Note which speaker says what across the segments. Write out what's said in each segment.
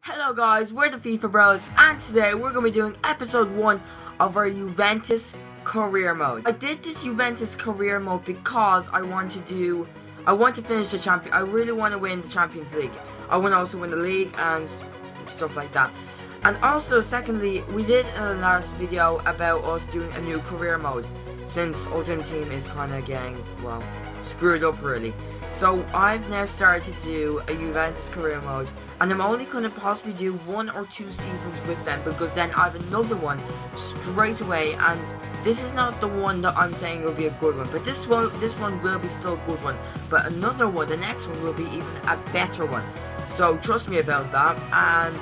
Speaker 1: Hello guys, we're the FIFA Bros, and today we're going to be doing episode 1 of our Juventus career mode. I did this Juventus career mode because I want to finish the champion. I really want to win the Champions League. I want to also win the league and stuff like that. And also, secondly, we did in the last video about us doing a new career mode, since Ultimate Team is kind of getting, well, screwed up really. So I've now started to do a Juventus career mode, and I'm only going to possibly do 1 or 2 seasons with them, because then I have another one straight away. And this is not the one that I'm saying will be a good one, but this one will be still a good one. But another one, the next one, will be even a better one. So trust me about that. And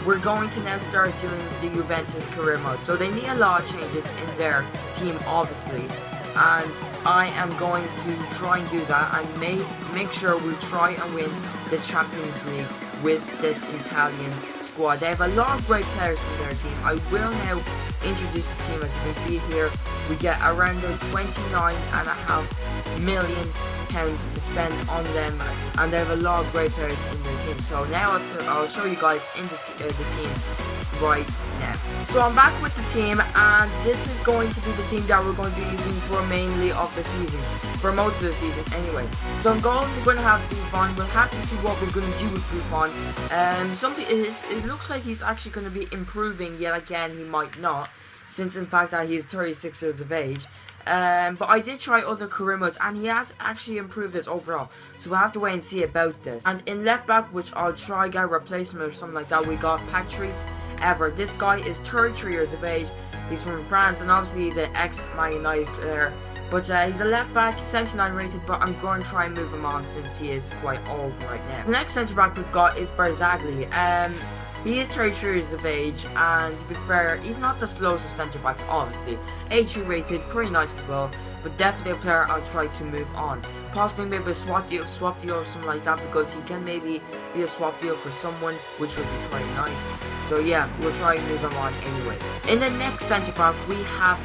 Speaker 1: we're going to now start doing the Juventus career mode. So they need a lot of changes in their team, obviously. And I am going to try and do that and make sure we try and win the Champions League with this Italian squad. They have a lot of great players in their team. I will now introduce the team. As you can see here, we get around £29.5 million to spend on them, and they have a lot of great players in their team. So now I'll show you guys in the team right now. So I'm back with the team, and this is going to be the team that we're going to be using for mainly of the season, for most of the season anyway. So we're going to have Buffon. We'll have to see what we're going to do with Buffon. It looks like he's actually going to be improving yet again. He might not, since in fact that he's 36 years of age. But I did try other career modes, and he has actually improved this overall. So we'll have to wait and see about this. And in left back, which I'll try get a replacement or something like that, we got Patrice Evra. This guy is 33 years of age. He's from France, and obviously he's an ex-Man United player. But he's a left back, 79 rated, but I'm going to try and move him on since he is quite old right now. The next centre back we've got is Barzagli. He is 33 years of age, and to be fair, he's not the slowest of centre backs, obviously. 83 rated, pretty nice as well, but definitely a player I'll try to move on. Possibly maybe a swap deal or something like that, because he can maybe be a swap deal for someone, which would be quite nice. So yeah, we'll try and move him on anyways. In the next centre back, we have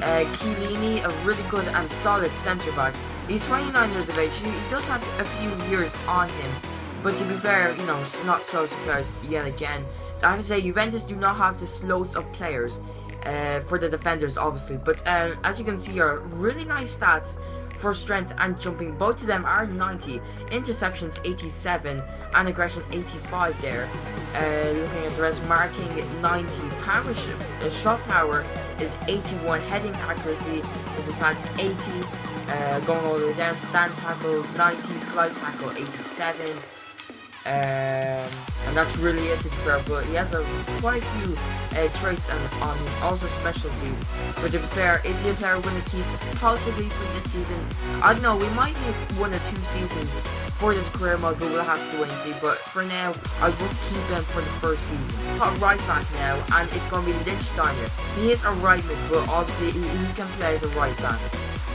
Speaker 1: Chiellini, a really good and solid centre back. He's 29 years of age. He does have a few years on him. But to be fair, you know, not slowest of players yet again. I have to say, Juventus do not have the slowest of players for the defenders, obviously. But as you can see here, really nice stats for strength and jumping. Both of them are 90. Interceptions 87 and aggression 85 there. Looking at the rest, marking 90. Power shot power is 81. Heading accuracy is in fact 80. Going all the way down, stand tackle 90, slide tackle 87. And that's really it to be fair, but he has quite a few traits on him, also specialties. But to be fair, is he a player we're going to keep possibly for this season? I don't know, we might need 1 or 2 seasons for this career mode, but we'll have to wait and see. But for now, I would keep him for the first season. Got right back now, and it's going to be Lichtsteiner. He is a right mid, but obviously he can play as a right back.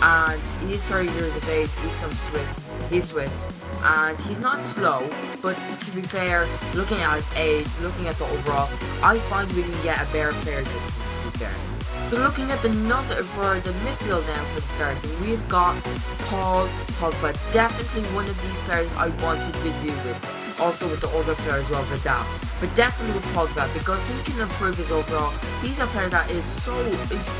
Speaker 1: And he's 30 years of age, he's from Swiss, he's Swiss, and he's not slow, but to be fair, looking at his age, looking at the overall, I find we can get a better player than him, to be fair. So looking at for the midfield now for the starting, we've got Paul Pogba, definitely one of these players I wanted to do with. Also with the other player as well, Vidal. But definitely with Pogba, because he can improve his overall. He's a player that is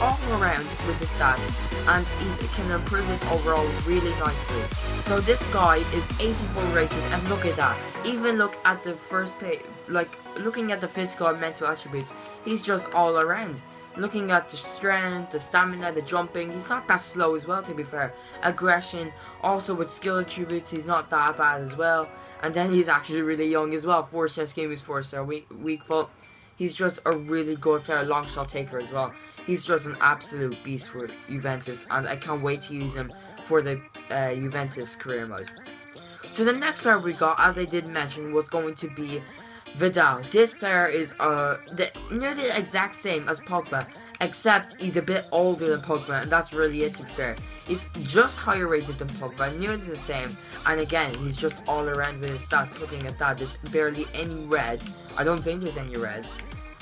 Speaker 1: all around with his stats, and he can improve his overall really nicely. So this guy is 84 rated, and look at that. Even look at the first page, like looking at the physical and mental attributes, he's just all around. Looking at the strength, the stamina, the jumping, he's not that slow as well, to be fair. Aggression, also with skill attributes, he's not that bad as well. And then he's actually really young as well. 4-star scheme is 4-star weak foot. He's just a really good player, long shot taker as well. He's just an absolute beast for Juventus, and I can't wait to use him for the Juventus career mode. So the next player we got, as I did mention, was going to be Vidal. This player is nearly the exact same as Pogba, except he's a bit older than Pogba, and that's really it, to be fair. He's just higher rated than Pogba, nearly the same, and again, he's just all around with his stats. Looking at that, there's barely any reds. I don't think there's any reds.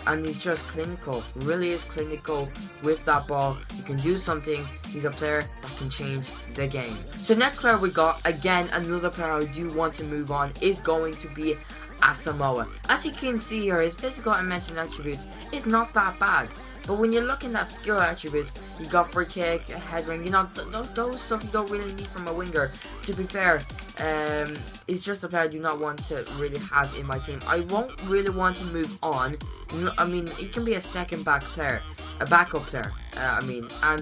Speaker 1: And he's just clinical, really is clinical with that ball. He can do something. He's a player that can change the game. So next player we got, again, another player I do want to move on, is going to be Asamoah. As you can see here, his physical and mental attributes is not that bad. But when you're looking at skill attributes, you got free kick, headering, you know, those stuff you don't really need from a winger. To be fair, it's just a player I do not want to really have in my team. I won't really want to move on. I mean, he can be a second back player, a backup player.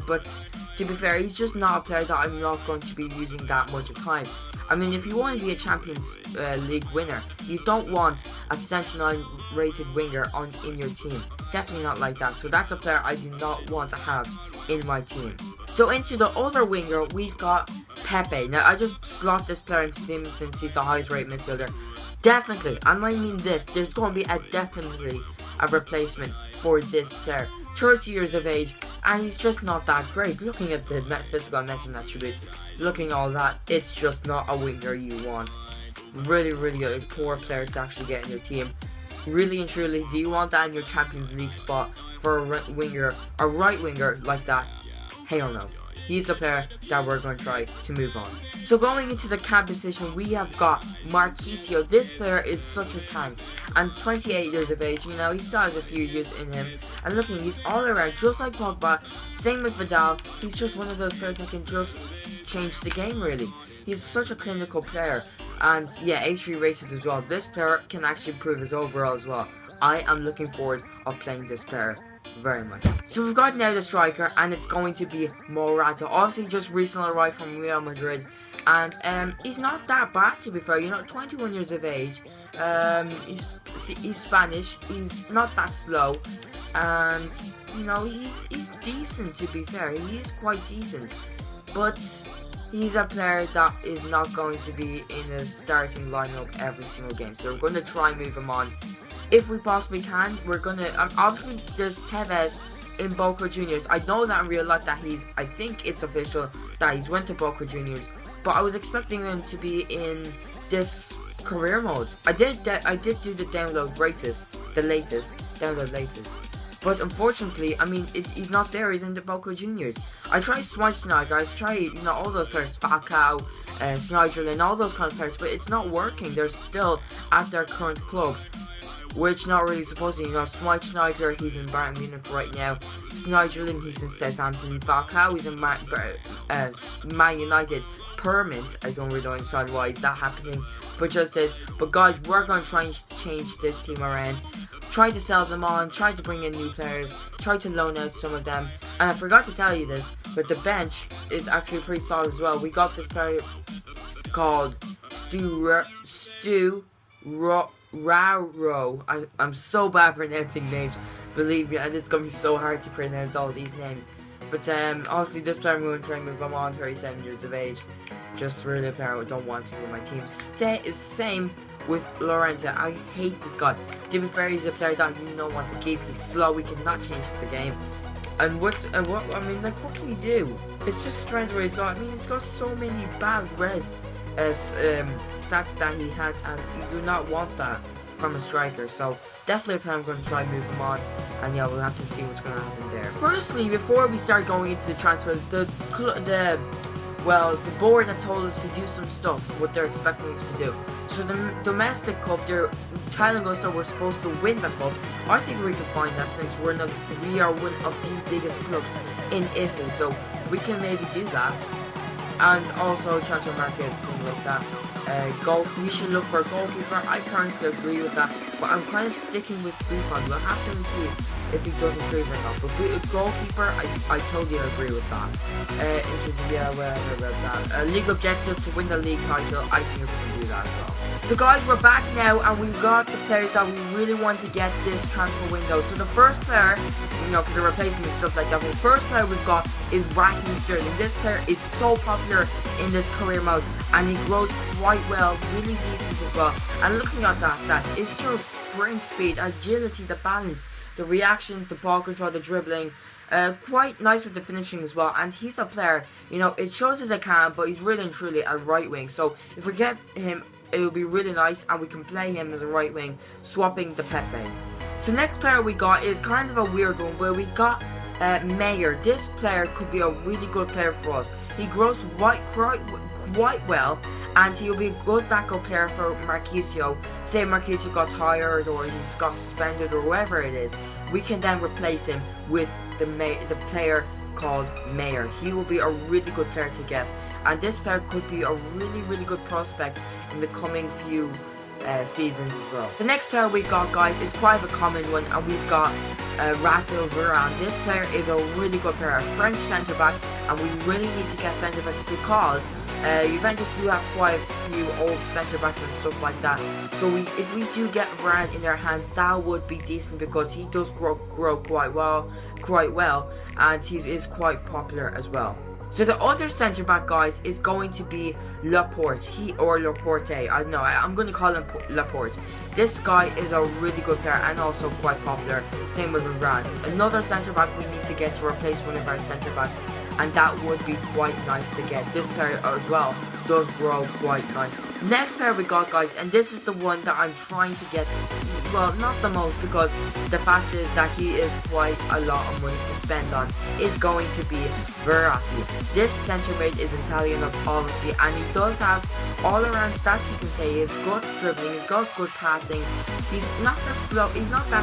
Speaker 1: But to be fair, he's just not a player that I'm not going to be using that much of time. I mean, if you want to be a Champions League winner, you don't want a 79 rated winger in your team. Definitely not like that. So that's a player I do not want to have in my team. So into the other winger, we've got Pepe. Now, I just slot this player into team since he's the highest rated midfielder. Definitely, and I mean this, there's going to be definitely a replacement for this player. 30 years of age, and he's just not that great. Looking at the physical and mental attributes, looking at all that, it's just not a winger you want. Really a poor player to actually get in your team. Really and truly, do you want that in your Champions League spot for a right winger like that? Hell no. He's a player that we're going to try to move on. So going into the cam position, we have got Marquisio. This player is such a tank, and 28 years of age. You know, he still has a few years in him. And looking, he's all around, just like Pogba. Same with Vidal. He's just one of those players that can just change the game, really. He's such a clinical player. And yeah, 83 rated as well. This player can actually improve his overall as well. I am looking forward of playing this player very much. So we've got now the striker, and it's going to be Morata. Obviously just recently arrived from Real Madrid, and he's not that bad, to be fair. You know, 21 years of age. He's Spanish. He's not that slow, and you know, he's decent, to be fair. He is quite decent, but he's a player that is not going to be in a starting lineup every single game. So we're going to try and move him on if we possibly can. We're going to, obviously there's Tevez in Boca Juniors. I know that in real life that I think it's official that he's went to Boca Juniors, but I was expecting him to be in this career mode. I did do the download latest. But unfortunately, I mean, he's not there. He's in the Boca Juniors. I tried Schweinsteiger, I tried, you know, all those players, Falcao, Snyderlin, all those kind of players, but it's not working. They're still at their current club, which not really supposed to. You know, Schweinsteiger, he's in Bayern Munich right now. Snyderlin, he's in Southampton. Falcao, he's in Man United. Permanent. I don't really understand why is that happening, but just says. But guys, we're going to try and change this team around. Try to sell them on, try to bring in new players, try to loan out some of them. And I forgot to tell you this, but the bench is actually pretty solid as well. We got this player called Stu Raro. I'm so bad pronouncing names, believe me, and it's going to be so hard to pronounce all these names. But obviously this player I'm going to try and move him on, 37 years of age. Just really a player I don't want to be in my team. Same with Lorente. I hate this guy. To be fair, he's a player that you don't want to keep. He's slow. He cannot change the game. And what can he do? It's just strange where he's got. I mean, he's got so many bad red stats that he has, and you do not want that from a striker. So definitely a player I'm going to try and move him on. And yeah, we'll have to see what's going to happen there. Firstly, before we start going into the transfers, the board have told us to do some stuff, what they're expecting us to do. So the domestic cup, they're telling us that we're supposed to win the cup. I think we can find that since we are one of the biggest clubs in Italy, so we can maybe do that. And also transfer market, things like that. We should look for a goalkeeper. I currently agree with that, but I'm kind of sticking with Buffon. We'll have to see if he does improve or not. But goalkeeper, I totally agree with that. League objective to win the league title. I think we can do that as well. So guys, we're back now, and we've got the players that we really want to get this transfer window. So the first player, you know, for the replacement and stuff like that, the first player we've got is Raheem Sterling. This player is so popular in this career mode, and he grows quite well, really decent as well. And looking at that stats, it's just sprint speed, agility, the balance, the reactions, the ball control, the dribbling. Quite nice with the finishing as well. And he's a player, you know, it shows as a can, but he's really and truly a right wing. So if we get him, it will be really nice, and we can play him as a right wing, swapping the Pepe. So next player we got is kind of a weird one, where we got Mayer. This player could be a really good player for us. He grows quite well, and he'll be a good backup player for Marquisio. Say Marquisio got tired or he's got suspended or whatever it is, we can then replace him with the player called Mayer. He will be a really good player to get, and this player could be a really good prospect in the coming few seasons as well. The next player we got, guys, is quite a common one, and we've got Raphael Varane. This player is a really good player, a French centre back, and we really need to get centre backs because Juventus do have quite a few old centre backs and stuff like that. So if we do get Varane in their hands, that would be decent because he does grow quite well, and he is quite popular as well. So the other centre back, guys, is going to be Laporte. Laporte. I don't know. I'm going to call him Laporte. This guy is a really good player and also quite popular. Same with Varane. Another centre back we need to get to replace one of our centre backs, and that would be quite nice to get. This player as well does grow quite nice. Next player we got, guys, and this is the one that I'm trying to get, well, not the most, because the fact is that he is quite a lot of money to spend on, is going to be Verratti. This centre mid is Italian, obviously, and he does have all around stats. You can say he has good dribbling, he's got good passing, he's not that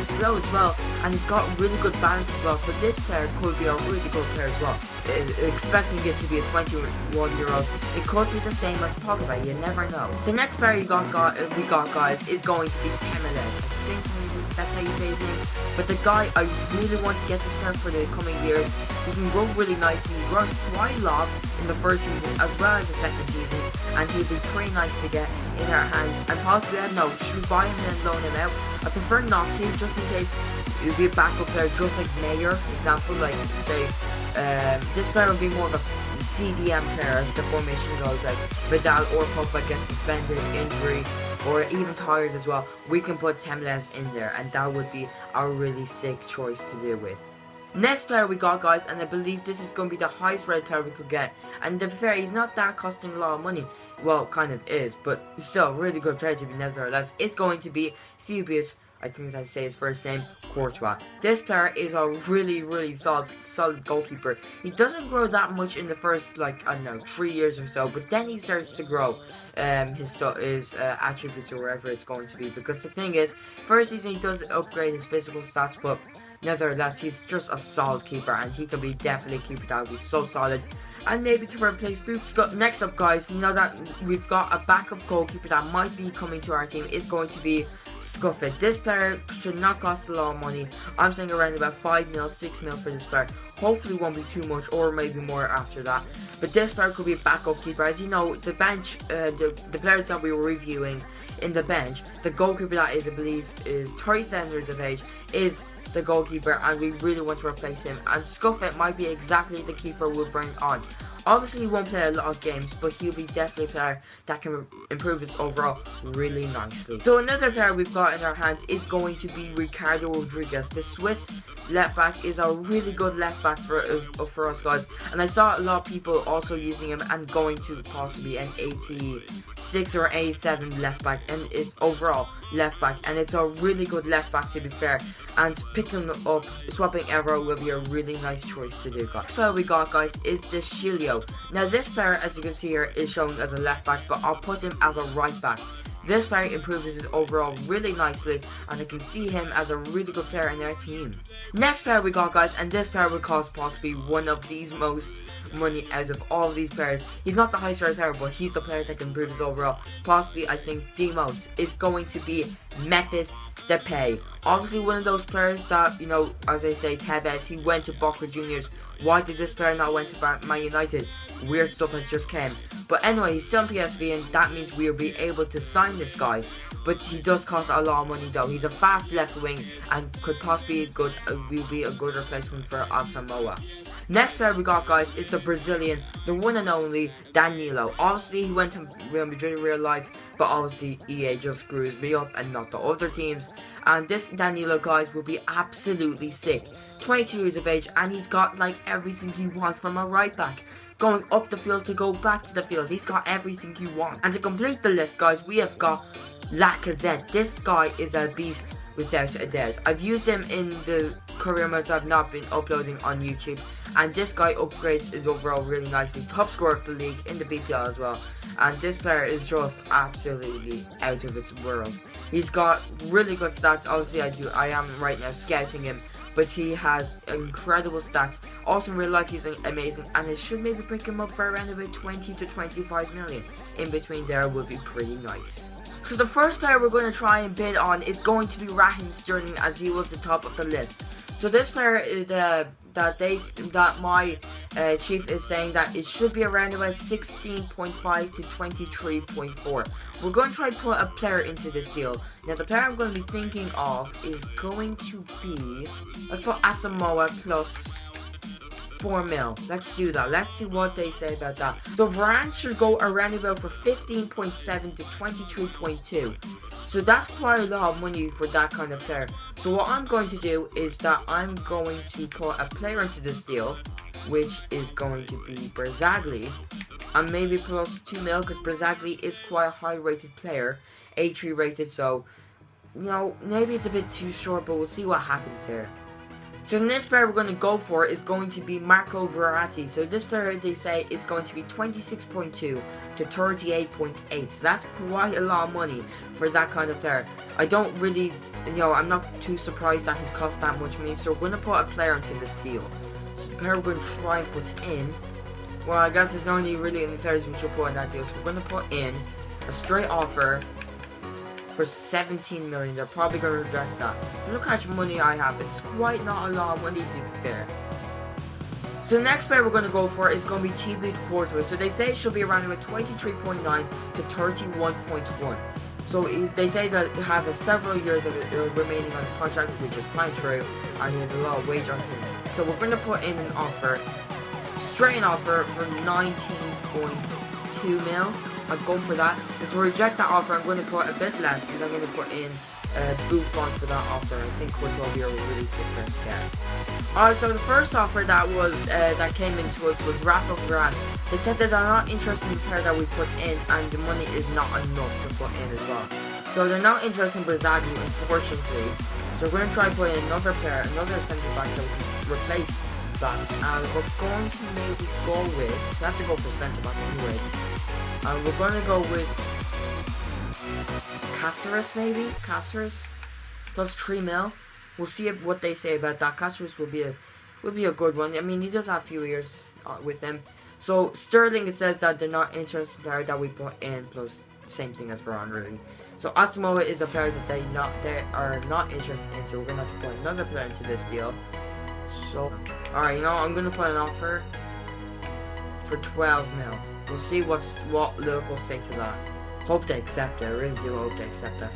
Speaker 1: slow as well, and he's got really good balance as well. So this player could be a really good player as well. Expecting it to be a 21-year-old, it could be the same as Pogba, you never know. So next player we got, guys, is going to be Temeles. I think maybe that's how you say his name. But the guy, I really want to get this player for the coming years. He can grow really nicely. He grows quite a lot in the first season as well as the second season, and he'll be pretty nice to get in our hands. And possibly, I don't know, should we buy him and then loan him out? I prefer not to, just in case he'll be a backup player, just like Mayer, example. Like, say, this player will be more of a CDM player as the formation goes, like Vidal or Pogba gets suspended, injury, or even tired as well. We can put Temeles in there, and that would be a really sick choice to do with. Next player we got, guys, and I believe this is going to be the highest rated player we could get. And to be fair, he's not that costing a lot of money. Well, kind of is, but still a really good player to be nevertheless. It's going to be Thibaut, I think I say his first name, Courtois. This player is a really solid goalkeeper. He doesn't grow that much in the first, like, I don't know, 3 years or so, but then he starts to grow his attributes or wherever it's going to be. Because the thing is, first season he does upgrade his physical stats, but nevertheless, he's just a solid keeper, and he can be definitely a keeper that would be so solid. And maybe to replace Boots. Next up, guys, you know that we've got a backup goalkeeper that might be coming to our team, is going to be Scuffet. This player should not cost a lot of money. I'm saying around about 5 mil, 6 mil for this player. Hopefully won't be too much, or maybe more after that. But this player could be a backup keeper. As you know, the bench, the players that we were reviewing in the bench, the goalkeeper that is, I believe, is 37 years of age, is the goalkeeper, and we really want to replace him. And Scuffet might be exactly the keeper we'll bring on. Obviously, he won't play a lot of games, but he'll be definitely a player that can improve his overall really nicely. So another player we've got in our hands is going to be Ricardo Rodriguez. The Swiss left back is a really good left back for us, guys. And I saw a lot of people also using him and going to possibly an 86 or 87 left back, and it's overall left back, and it's a really good left back, to be fair. And picking up, swapping Evero will be a really nice choice to do, guys. Next player we got, guys, is the Shilio. Now this player, as you can see here, is showing as a left back, but I'll put him as a right back. This player improves his overall really nicely, and I can see him as a really good player in their team. Next player we got, guys, and this player will cost possibly one of these most money out of all of these players. He's not the highest rated player, but he's the player that can improve his overall. Possibly, I think, the most is going to be Memphis Depay. Obviously, one of those players that, you know, as I say, Tevez, he went to Boca Juniors. Why did this player not went to Man United? Weird stuff has just came. But anyway, he's still on PSV, and that means we'll be able to sign this guy. But he does cost a lot of money though. He's a fast left wing and could possibly be a good replacement for Asamoah. Next player we got, guys, is the Brazilian, the one and only Danilo. Obviously, he went to Real Madrid in real life, but obviously EA just screws me up and not the other teams. And this Danilo, guys, will be absolutely sick. 22 years of age, and he's got like everything you want from a right back. Going up the field to go back to the field, he's got everything you want. And to complete the list, guys, we have got Lacazette. This guy is a beast without a doubt. I've used him in the career modes I've not been uploading on YouTube. And this guy upgrades his overall really nicely. Top scorer of the league in the BPL as well. And this player is just absolutely out of its world. He's got really good stats. Obviously I am right now scouting him. But he has incredible stats. Also really like he's amazing. And it should maybe pick him up for around about 20 to 25 million. In between there would be pretty nice. So the first player we're going to try and bid on is going to be Raheem Sterling, as he was the top of the list. So this player is that my chief is saying that it should be around about 16.5 to 23.4. We're going to try and put a player into this deal. Now the player I'm going to be thinking of is going to be, let's put Asamoah plus 4 mil. Let's do that. Let's see what they say about that. So Varane should go around about for 15.7 to 23.2. So that's quite a lot of money for that kind of player. So what I'm going to do is that I'm going to put a player into this deal, which is going to be Berzagli, and maybe plus 2 mil, because Berzagli is quite a high rated player, 83 rated, so you know, maybe it's a bit too short, but we'll see what happens there. So the next player we're going to go for is going to be Marco Verratti. So this player, they say, is going to be 26.2 to 38.8. So that's quite a lot of money for that kind of player. I don't really, you know, I'm not too surprised that he's cost that much money. So we're going to put a player into this deal. So the player we're going to try and put in, well, I guess there's no need really any players we should put in that deal. So we're going to put in a straight offer for 17 million. They're probably going to reject that. Look how much money I have. It's quite not a lot of money to be fair. So the next player we're going to go for is going to be Thibaut Courtois. So they say it should be around about 23.9 to 31.1. So they say that he has several years of remaining on his contract, which is quite true, and he has a lot of wage on him. So we're going to put in an offer, straight offer for 19.2 mil. I'll go for that. But to reject that offer, I'm going to put a bit less, and I'm going to put in Buffon for that offer. I think Courtois will be a really sick player to get. So the first offer that was that came into us was Rafa Varane. They said that they're not interested in the player that we put in, and the money is not enough to put in as well. So they're not interested in Berzagli, unfortunately. So we're going to try and put in another player, another centre back that we can replace that. And we're going to maybe go with, we have to go for centre back anyways. And we're going to go with Caceres, maybe? Caceres plus 3 mil. We'll see what they say about that. Caceres will be a good one. I mean, he does have a few years with him. So Sterling, it says that they're not interested in the player that we put in, plus same thing as Varane, really. So Asamoah is a player that they are not interested in. So we're gonna have to put another player into this deal. So, alright, you know, I'm gonna put an offer for 12 mil. We'll see what Liverpool say to that. Hope they accept it. I really do hope they accept that.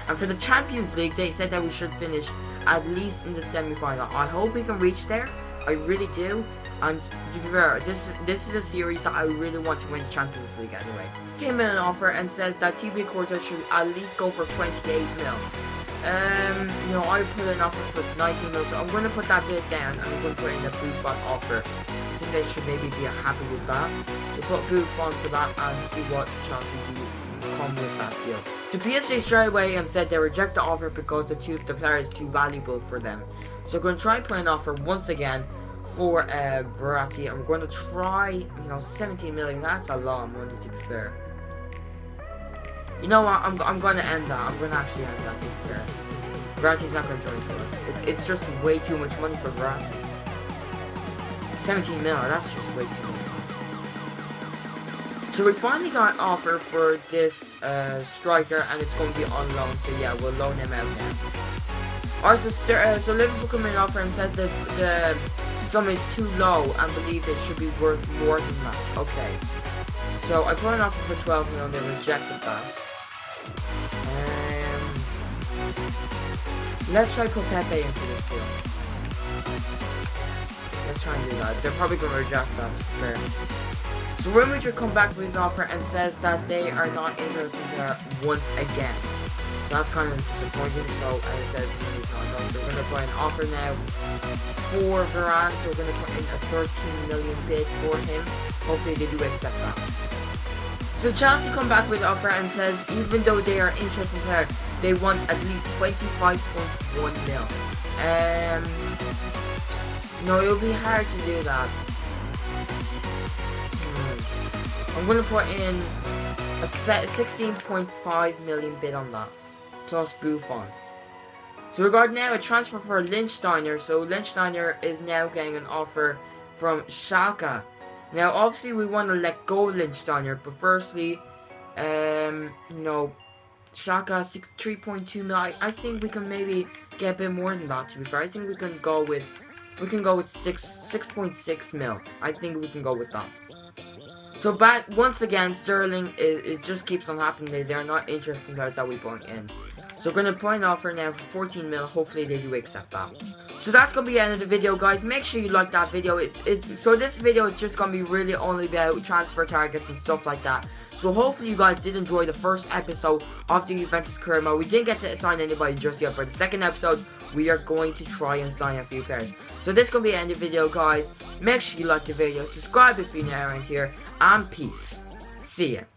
Speaker 1: And for the Champions League, they said that we should finish at least in the semi-final. I hope we can reach there. I really do. And to be fair, this is a series that I really want to win the Champions League anyway. Came in an offer and says that Thibaut Courtois should at least go for 28 mil. You know, I put an offer for 19 mil, so I'm going to put that bit down, and I'm going to put in a Buffon offer. I think they should maybe be happy with that. So put Buffon for that and see what Chelsea do come with that deal. So PSG straight away and said they reject the offer because the player is too valuable for them. So we're going to try and put an offer once again for Verratti, and we're going to try, you know, 17 million. That's a lot of money, to be fair. You know what? I'm going to end that. I'm going to actually end that, to be fair. Verratti's not going to join us. It's just way too much money for Verratti. 17 mil. That's just way too much. So we finally got an offer for this striker, and it's going to be on loan. So yeah, we'll loan him out now. Also, so Liverpool come in an offer and says that the sum is too low and believe it should be worth more than that. Okay. So I put an offer for 12 mil and they rejected that. Let's try put Pepe into this deal. Let's try and do that. They're probably going to reject that. Fair. So Real Madrid come back with his offer and says that they are not interested in her once again. So that's kind of disappointing. So as I said, so we're going to put an offer now for Varane. So we're going to put in a 13 million bid for him. Hopefully they do accept that. So Chelsea come back with an offer and says even though they are interested in her, they want at least 25.1 mil. No, it'll be hard to do that. I'm gonna put in a 16.5 million bid on that, plus Buffon. So we got now a transfer for Lichtsteiner. So Lichtsteiner is now getting an offer from Schalke. Now, obviously, we want to let go of Lichtsteiner, but firstly, Schalke 3.2 mil. I think we can maybe get a bit more than that. To be fair, I think we can go with 6.6 mil. I think we can go with that. So back once again, Sterling it just keeps on happening. They're not interested in that we brought in. So we're gonna put an offer now for 14 mil. Hopefully they do accept that. So that's gonna be the end of the video, guys. Make sure you like that video. So this video is just gonna be really only about transfer targets and stuff like that. So hopefully you guys did enjoy the first episode of the Juventus career mode. We didn't get to sign anybody just yet, but the second episode we are going to try and sign a few players. So this is gonna be the end of the video, guys. Make sure you like the video, subscribe if you're new around here, and peace. See ya.